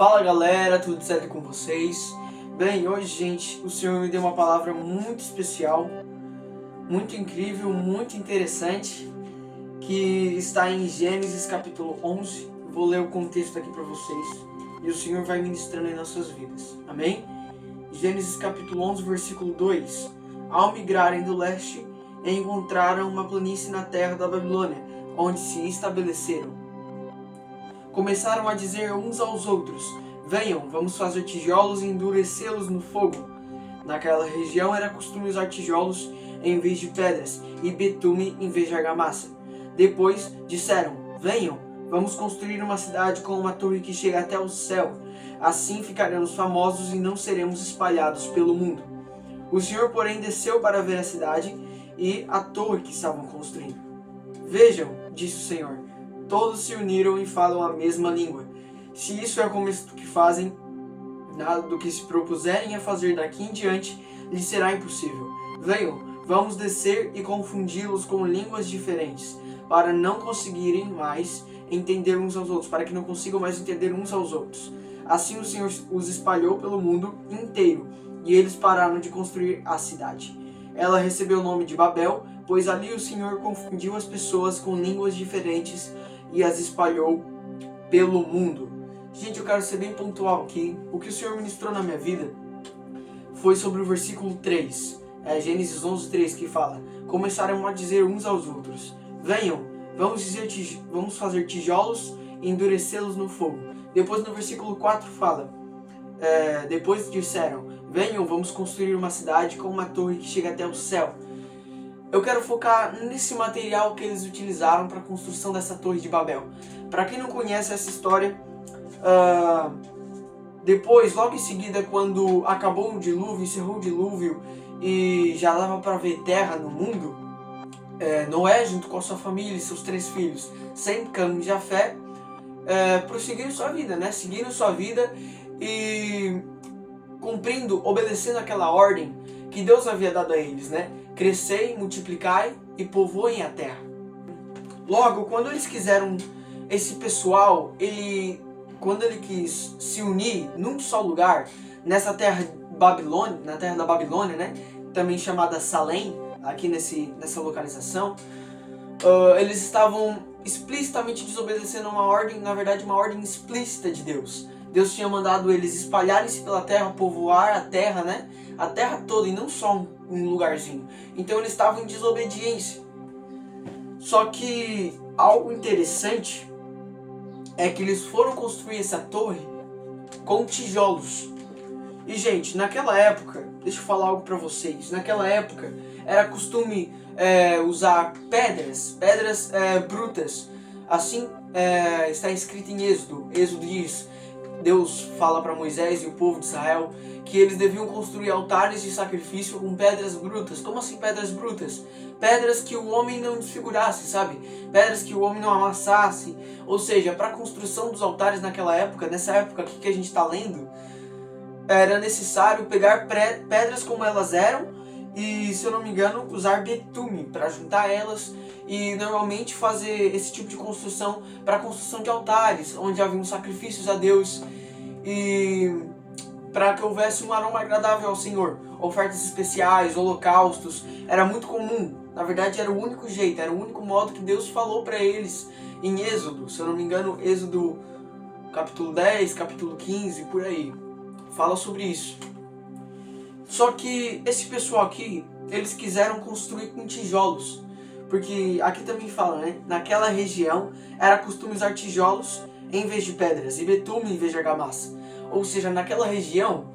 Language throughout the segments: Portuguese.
Fala galera, tudo certo com vocês? Bem, hoje gente, o Senhor me deu uma palavra muito especial, muito incrível, muito interessante, que está em Gênesis capítulo 11. Vou ler o contexto aqui para vocês e o Senhor vai ministrando em nossas vidas, amém? Gênesis capítulo 11, versículo 2. Ao migrarem do leste, encontraram uma planície na terra da Babilônia, onde se estabeleceram. Começaram a dizer uns aos outros: venham, vamos fazer tijolos e endurecê-los no fogo. Naquela região era costume usar tijolos em vez de pedras e betume em vez de argamassa. Depois disseram: venham, vamos construir uma cidade com uma torre que chega até o céu. Assim ficaremos famosos e não seremos espalhados pelo mundo. O Senhor, porém, desceu para ver a cidade e a torre que estavam construindo. Vejam, disse o Senhor, todos se uniram e falam a mesma língua. Se isso é o começo do que fazem, nada do que se propuserem a fazer daqui em diante lhes será impossível. Venham, vamos descer e confundi-los com línguas diferentes, para não conseguirem mais entender uns aos outros, para que não consigam mais entender uns aos outros. Assim o Senhor os espalhou pelo mundo inteiro, e eles pararam de construir a cidade. Ela recebeu o nome de Babel, pois ali o Senhor confundiu as pessoas com línguas diferentes e as espalhou pelo mundo. Gente, eu quero ser bem pontual aqui. O que o Senhor ministrou na minha vida foi sobre o versículo 3, Gênesis 11, 3, que fala: começaram a dizer uns aos outros: venham, vamos fazer tijolos e endurecê-los no fogo. Depois no versículo 4 fala: depois disseram: venham, vamos construir uma cidade com uma torre que chega até o céu. Eu quero focar nesse material que eles utilizaram para a construção dessa torre de Babel. Para quem não conhece essa história, depois, logo em seguida, quando acabou o dilúvio, encerrou o dilúvio e já dava para ver terra no mundo, Noé, junto com a sua família e seus 3 filhos, Sem, Cã e Jafé, prosseguiram sua vida, né? Seguiram sua vida e obedecendo aquela ordem que Deus havia dado a eles, né? Crescei, multiplicai e povoem a terra. Logo, quando eles quiseram, esse pessoal, quando ele quis se unir num só lugar, nessa terra Babilônia, na terra da Babilônia, né? Também chamada Salém, aqui nessa localização, eles estavam explicitamente desobedecendo uma ordem, na verdade uma ordem explícita de Deus. Deus tinha mandado eles espalharem-se pela terra, povoar a terra, né? A terra toda e não só um lugarzinho. Então eles estavam em desobediência. Só que algo interessante é que eles foram construir essa torre com tijolos. E gente, naquela época, deixa eu falar algo pra vocês. Naquela época era costume usar pedras brutas. Assim está escrito em Êxodo. Êxodo diz: Deus fala para Moisés e o povo de Israel que eles deviam construir altares de sacrifício com pedras brutas. Como assim pedras brutas? Pedras que o homem não desfigurasse, sabe? Pedras que o homem não amassasse. Ou seja, para a construção dos altares naquela época, nessa época aqui que a gente está lendo, era necessário pegar pedras como elas eram e, se eu não me engano, usar betume para juntar elas e normalmente fazer esse tipo de construção para a construção de altares, onde haviam sacrifícios a Deus e para que houvesse um aroma agradável ao Senhor. Ofertas especiais, holocaustos, era muito comum. Na verdade era o único jeito, era o único modo que Deus falou para eles em Êxodo, se eu não me engano, Êxodo capítulo 10, capítulo 15, por aí. Fala sobre isso. Só que esse pessoal aqui, eles quiseram construir com tijolos. Porque aqui também fala, né? Naquela região era costume usar tijolos em vez de pedras e betume em vez de argamassa. Ou seja, naquela região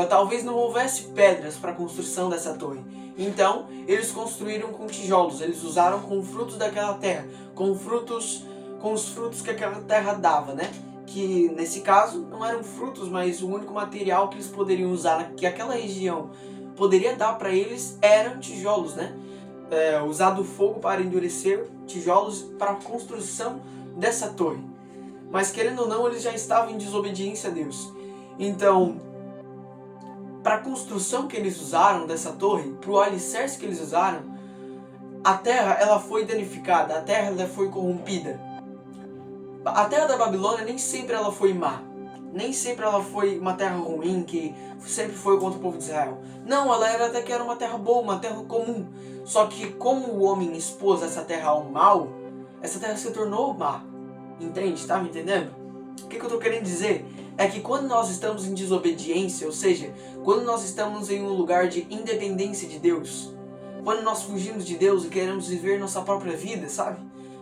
talvez não houvesse pedras para a construção dessa torre. Então eles construíram com tijolos. Eles usaram com frutos daquela terra, com os frutos que aquela terra dava, né? Que nesse caso não eram frutos, mas o único material que eles poderiam usar, que aquela região poderia dar para eles, eram tijolos, né? Usado o fogo para endurecer tijolos para a construção dessa torre. Mas querendo ou não, eles já estavam em desobediência a Deus. Então, para a construção que eles usaram dessa torre, para o alicerce que eles usaram, a terra ela foi danificada, a terra ela foi corrompida. A terra da Babilônia nem sempre ela foi má. nem sempre ela foi uma terra ruim, que sempre foi contra o povo de Israel. Não, ela era até que era uma terra boa, uma terra comum. Só que como o homem expôs essa terra ao mal, essa terra se tornou má. Entende? Tá me entendendo? O que eu tô querendo dizer? É que quando nós estamos em desobediência, ou seja, quando nós estamos em um lugar de independência de Deus, quando nós fugimos de Deus e queremos viver nossa própria vida, sabe?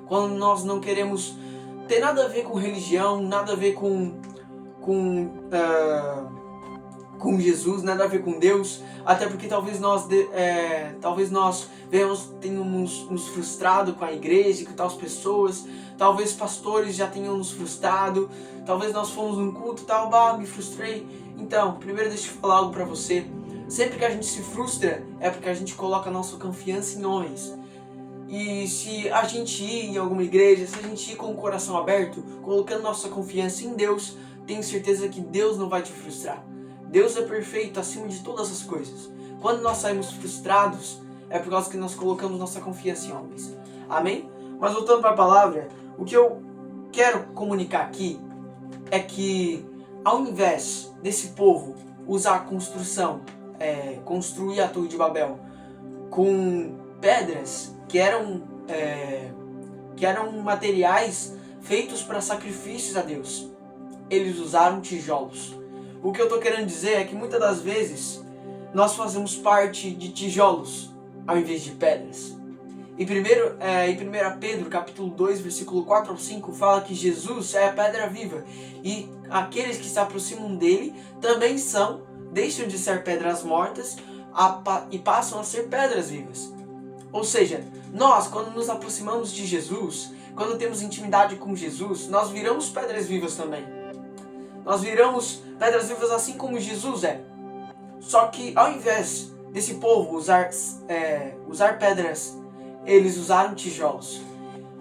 Quando nós não queremos ter nada a ver com religião, nada a ver com Jesus, nada a ver com Deus, até porque talvez nós tenhamos nos frustrado com a igreja, com tais pessoas, talvez pastores já tenham nos frustrado, talvez nós fomos num culto e tal, me frustrei. Então, primeiro deixa eu falar algo pra você. Sempre que a gente se frustra, é porque a gente coloca a nossa confiança em homens. E se a gente ir em alguma igreja, se a gente ir com o coração aberto, colocando nossa confiança em Deus, tenho certeza que Deus não vai te frustrar. Deus é perfeito acima de todas as coisas. Quando nós saímos frustrados, é por causa que nós colocamos nossa confiança em homens. Amém? Mas voltando para a palavra, o que eu quero comunicar aqui é que, ao invés desse povo usar a construir a Torre de Babel com pedras que eram materiais feitos para sacrifícios a Deus, eles usaram tijolos. O que eu estou querendo dizer é que muitas das vezes nós fazemos parte de tijolos ao invés de pedras. Em 1 Pedro capítulo 2, versículo 4 ao 5, fala que Jesus é a pedra viva e aqueles que se aproximam dele também deixam de ser pedras mortas e passam a ser pedras vivas. Ou seja, nós, quando nos aproximamos de Jesus, quando temos intimidade com Jesus, nós viramos pedras vivas também. Nós viramos pedras vivas assim como Jesus é. Só que ao invés desse povo usar pedras, eles usaram tijolos.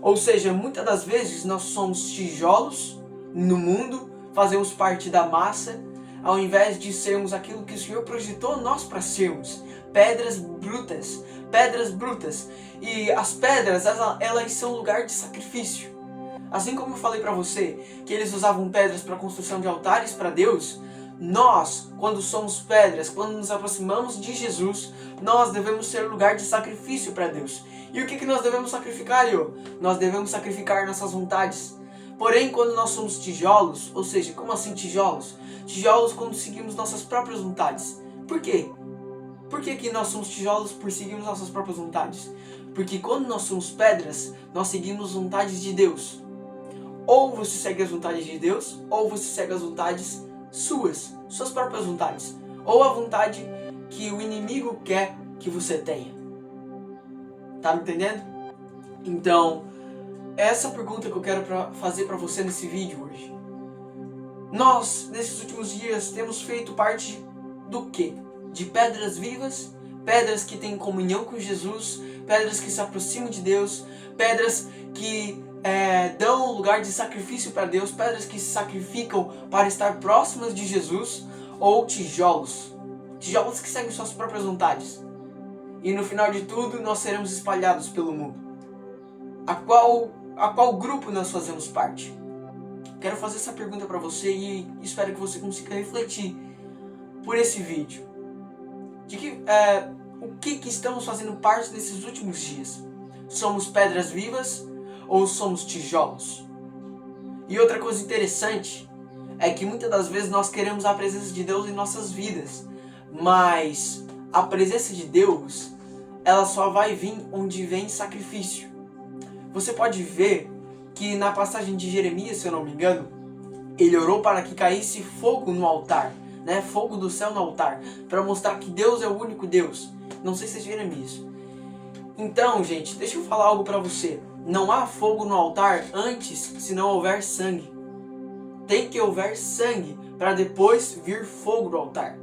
Ou seja, muitas das vezes nós somos tijolos no mundo, fazemos parte da massa, ao invés de sermos aquilo que o Senhor projetou nós para sermos. Pedras brutas. E as pedras, elas são lugar de sacrifício. Assim como eu falei para você que eles usavam pedras para construção de altares para Deus, nós, quando somos pedras, quando nos aproximamos de Jesus, nós devemos ser lugar de sacrifício para Deus. E o que nós devemos sacrificar, Iô? Nós devemos sacrificar nossas vontades. Porém, quando nós somos tijolos, ou seja, como assim tijolos? Tijolos quando seguimos nossas próprias vontades. Por quê? Por que nós somos tijolos por seguirmos nossas próprias vontades? Porque quando nós somos pedras, nós seguimos vontades de Deus. Ou você segue as vontades de Deus, ou você segue as vontades suas próprias vontades. Ou a vontade que o inimigo quer que você tenha. Tá me entendendo? Então, essa pergunta que eu quero fazer para você nesse vídeo hoje. Nós, nesses últimos dias, temos feito parte do quê? De pedras vivas, pedras que têm comunhão com Jesus, pedras que se aproximam de Deus, pedras que dão lugar de sacrifício para Deus, pedras que se sacrificam para estar próximas de Jesus, ou tijolos que seguem suas próprias vontades. E no final de tudo, nós seremos espalhados pelo mundo. A qual grupo nós fazemos parte? Quero fazer essa pergunta para você e espero que você consiga refletir por esse vídeo. O que estamos fazendo parte nesses últimos dias? Somos pedras vivas ou somos tijolos? E outra coisa interessante é que muitas das vezes nós queremos a presença de Deus em nossas vidas, mas a presença de Deus, ela só vai vir onde vem sacrifício. Você pode ver que na passagem de Jeremias, se eu não me engano, ele orou para que caísse fogo no altar, né? Fogo do céu no altar, para mostrar que Deus é o único Deus. Não sei se é Jeremias. Então, gente, deixa eu falar algo para você. Não há fogo no altar antes se não houver sangue. Tem que houver sangue para depois vir fogo do altar.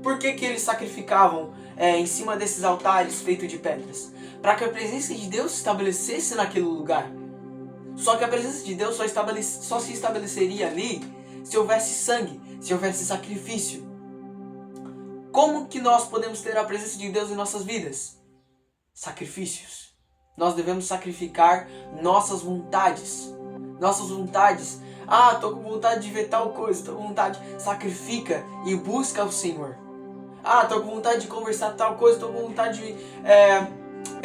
Por que eles sacrificavam em cima desses altares feitos de pedras? Para que a presença de Deus se estabelecesse naquele lugar. Só que a presença de Deus só se estabeleceria ali se houvesse sangue, se houvesse sacrifício. Como que nós podemos ter a presença de Deus em nossas vidas? Sacrifícios. Nós devemos sacrificar nossas vontades. Nossas vontades, Ah, tô com vontade de ver tal coisa, tô com vontade. Sacrifica e busca o Senhor. Ah, tô com vontade de conversar tal coisa, tô com vontade de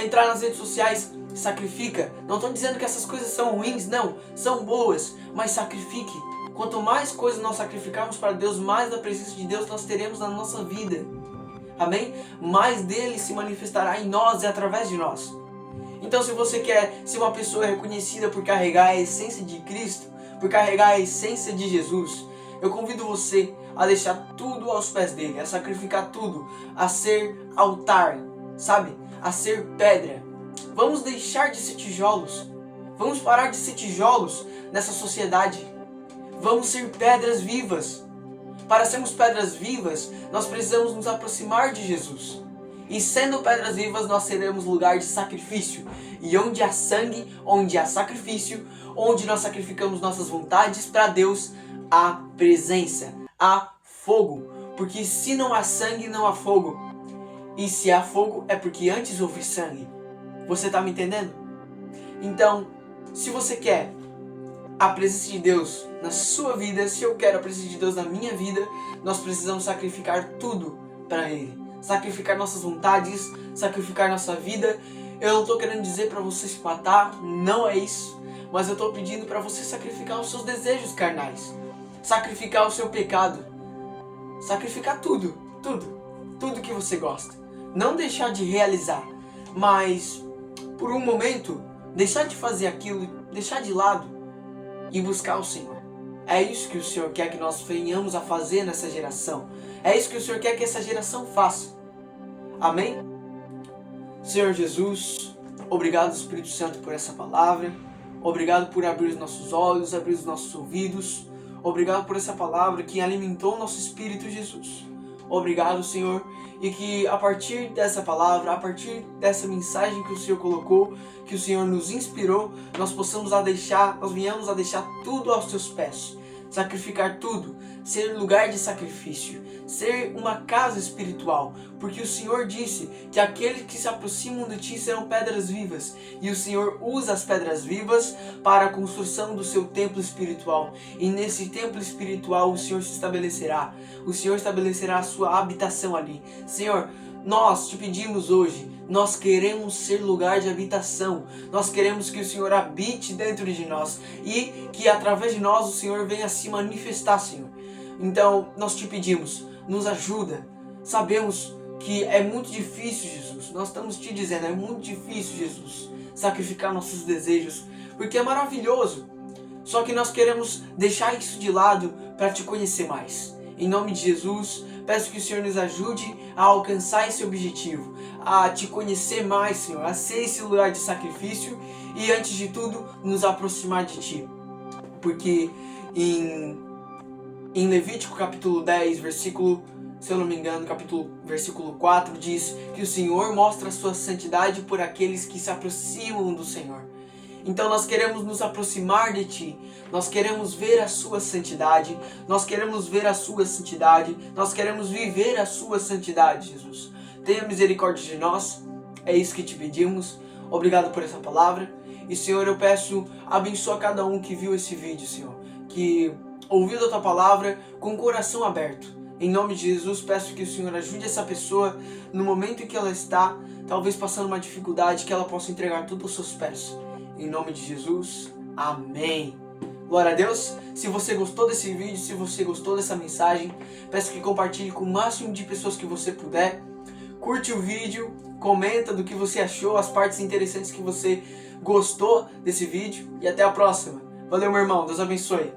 entrar nas redes sociais. Sacrifica. Não estou dizendo que essas coisas são ruins, não. São boas, mas sacrifique. Quanto mais coisas nós sacrificarmos para Deus, mais da presença de Deus nós teremos na nossa vida. Amém? Mais dele se manifestará em nós e através de nós. Então, se você quer ser uma pessoa reconhecida por carregar a essência de Cristo, por carregar a essência de Jesus, eu convido você a deixar tudo aos pés dele, a sacrificar tudo, a ser altar, sabe? A ser pedra. Vamos deixar de ser tijolos. Vamos parar de ser tijolos nessa sociedade. Vamos ser pedras vivas. Para sermos pedras vivas, nós precisamos nos aproximar de Jesus. E sendo pedras vivas, nós seremos lugar de sacrifício. E onde há sangue, onde há sacrifício, onde nós sacrificamos nossas vontades para Deus, há presença, há fogo. Porque se não há sangue, não há fogo. E se há fogo, é porque antes houve sangue. Você está me entendendo? Então, se você quer a presença de Deus na sua vida, se eu quero a presença de Deus na minha vida, nós precisamos sacrificar tudo para Ele. Sacrificar nossas vontades, sacrificar nossa vida. Eu não estou querendo dizer para você se matar, não é isso. Mas eu estou pedindo para você sacrificar os seus desejos carnais. Sacrificar o seu pecado. Sacrificar tudo que você gosta. Não deixar de realizar, mas por um momento deixar de fazer aquilo, deixar de lado e buscar o Senhor. É isso que o Senhor quer que nós venhamos a fazer nessa geração. É isso que o Senhor quer que essa geração faça. Amém? Senhor Jesus, obrigado Espírito Santo por essa palavra. Obrigado por abrir os nossos olhos, abrir os nossos ouvidos. Obrigado por essa palavra que alimentou o nosso espírito, Jesus. Obrigado, Senhor, e que a partir dessa palavra, a partir dessa mensagem que o Senhor colocou, que o Senhor nos inspirou, nós venhamos a deixar tudo aos teus pés, sacrificar tudo, ser lugar de sacrifício, ser uma casa espiritual, porque o Senhor disse que aqueles que se aproximam de ti serão pedras vivas, e o Senhor usa as pedras vivas para a construção do seu templo espiritual, e nesse templo espiritual o Senhor se estabelecerá, o Senhor estabelecerá a sua habitação ali. Senhor, nós te pedimos hoje, nós queremos ser lugar de habitação, nós queremos que o Senhor habite dentro de nós e que através de nós o Senhor venha se manifestar, Senhor. Então nós te pedimos, nos ajuda. Sabemos que é muito difícil, Jesus, nós estamos te dizendo, é muito difícil, Jesus, sacrificar nossos desejos, porque é maravilhoso, só que nós queremos deixar isso de lado para te conhecer mais. Em nome de Jesus, peço que o Senhor nos ajude a alcançar esse objetivo, a te conhecer mais, Senhor, a ser esse lugar de sacrifício e, antes de tudo, nos aproximar de Ti. Porque em Levítico capítulo 10, versículo, se eu não me engano, versículo 4, diz que o Senhor mostra a sua santidade por aqueles que se aproximam do Senhor. Então nós queremos nos aproximar de Ti, nós queremos ver a Sua santidade, nós queremos ver a Sua santidade, nós queremos viver a Sua santidade, Jesus. Tenha misericórdia de nós, é isso que te pedimos, obrigado por essa palavra. E Senhor, eu peço, abençoa cada um que viu esse vídeo, Senhor, que ouviu a Tua palavra com o coração aberto. Em nome de Jesus, peço que o Senhor ajude essa pessoa no momento em que ela está, talvez passando uma dificuldade, que ela possa entregar tudo aos seus pés. Em nome de Jesus, amém. Glória a Deus. Se você gostou desse vídeo, se você gostou dessa mensagem, peço que compartilhe com o máximo de pessoas que você puder. Curte o vídeo, comenta do que você achou, as partes interessantes que você gostou desse vídeo. E até a próxima. Valeu, meu irmão. Deus abençoe.